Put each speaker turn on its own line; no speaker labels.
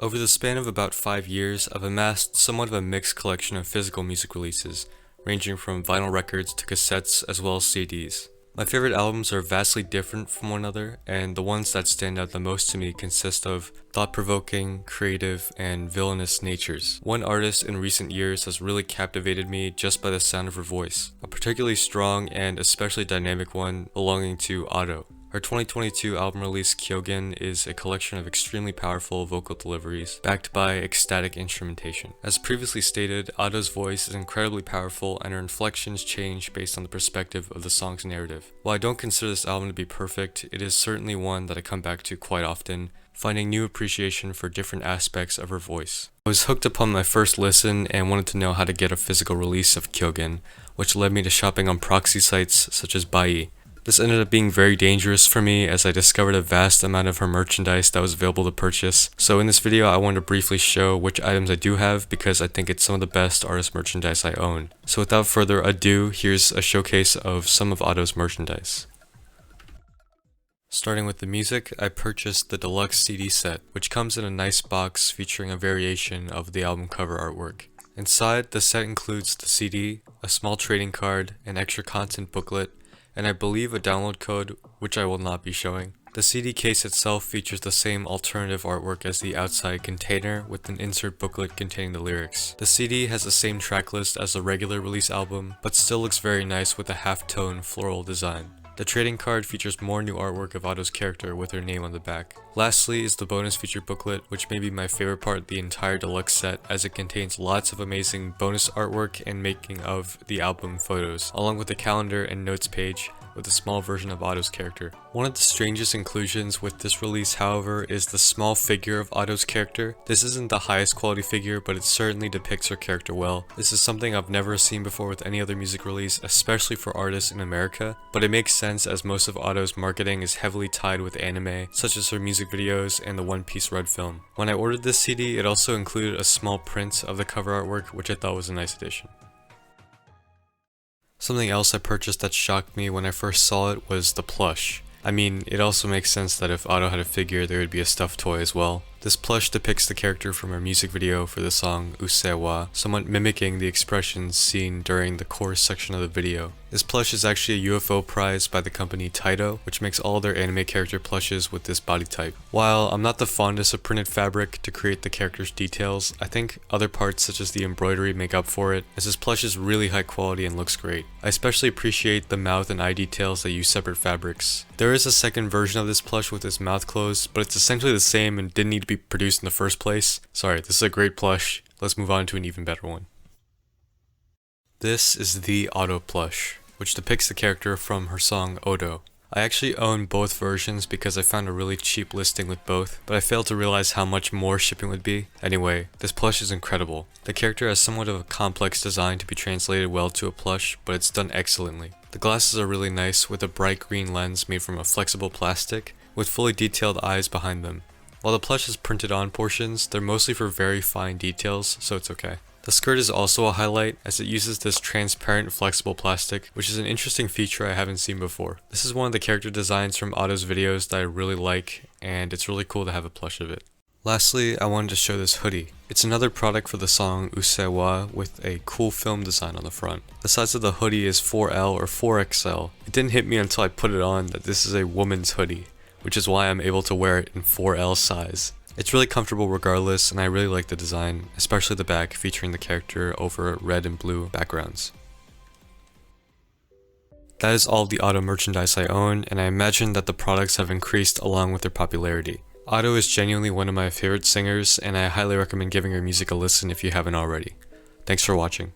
Over the span of about 5 years, I've amassed somewhat of a mixed collection of physical music releases, ranging from vinyl records to cassettes as well as CDs. My favorite albums are vastly different from one another, and the ones that stand out the most to me consist of thought-provoking, creative, and villainous natures. One artist in recent years has really captivated me just by the sound of her voice, a particularly strong and especially dynamic one belonging to Ado. Her 2022 album release Kyogen is a collection of extremely powerful vocal deliveries, backed by ecstatic instrumentation. As previously stated, Ado's voice is incredibly powerful and her inflections change based on the perspective of the song's narrative. While I don't consider this album to be perfect, it is certainly one that I come back to quite often, finding new appreciation for different aspects of her voice. I was hooked upon my first listen and wanted to know how to get a physical release of Kyogen, which led me to shopping on proxy sites such as Bai. This ended up being very dangerous for me as I discovered a vast amount of her merchandise that was available to purchase. So in this video I want to briefly show which items I do have because I think it's some of the best artist merchandise I own. So without further ado, here's a showcase of some of Ado's merchandise. Starting with the music, I purchased the deluxe CD set, which comes in a nice box featuring a variation of the album cover artwork. Inside, the set includes the CD, a small trading card, an extra content booklet, and I believe a download code, which I will not be showing. The CD case itself features the same alternative artwork as the outside container with an insert booklet containing the lyrics. The CD has the same track list as the regular release album, but still looks very nice with a half-tone floral design. The trading card features more new artwork of Ado's character with her name on the back. Lastly is the bonus feature booklet, which may be my favorite part of the entire deluxe set as it contains lots of amazing bonus artwork and making of the album photos, along with a calendar and notes page with a small version of Ado's character. One of the strangest inclusions with this release, however, is the small figure of Ado's character. This isn't the highest quality figure, but it certainly depicts her character well. This is something I've never seen before with any other music release, especially for artists in America, but it makes sense as most of Ado's marketing is heavily tied with anime, such as her music videos and the One Piece Red film. When I ordered this CD, it also included a small print of the cover artwork, which I thought was a nice addition. Something else I purchased that shocked me when I first saw it was the plush. I mean, it also makes sense that if Ado had a figure, there would be a stuffed toy as well. This plush depicts the character from her music video for the song Usseewa, somewhat mimicking the expressions seen during the chorus section of the video. This plush is actually a UFO prize by the company Taito, which makes all their anime character plushes with this body type. While I'm not the fondest of printed fabric to create the character's details, I think other parts such as the embroidery make up for it, as this plush is really high quality and looks great. I especially appreciate the mouth and eye details that use separate fabrics. There is a second version of this plush with its mouth closed, but it's essentially the same and didn't need to be produced in the first place. Sorry, this is a great plush. Let's move on to an even better one. This is the Ado plush, which depicts the character from her song Odo. I actually own both versions because I found a really cheap listing with both, but I failed to realize how much more shipping would be. Anyway, this plush is incredible. The character has somewhat of a complex design to be translated well to a plush, but it's done excellently. The glasses are really nice with a bright green lens made from a flexible plastic, with fully detailed eyes behind them. While the plush has printed on portions, they're mostly for very fine details, so it's okay. The skirt is also a highlight as it uses this transparent flexible plastic, which is an interesting feature I haven't seen before. This is one of the character designs from Ado's videos that I really like, and it's really cool to have a plush of it. Lastly, I wanted to show this hoodie. It's another product for the song Usseewa with a cool film design on the front. The size of the hoodie is 4L or 4XL. It didn't hit me until I put it on that this is a woman's hoodie, which is why I'm able to wear it in 4L size. It's really comfortable regardless, and I really like the design, especially the back featuring the character over red and blue backgrounds. That is all of the Ado merchandise I own, and I imagine that the products have increased along with their popularity. Ado is genuinely one of my favorite singers, and I highly recommend giving her music a listen if you haven't already. Thanks for watching.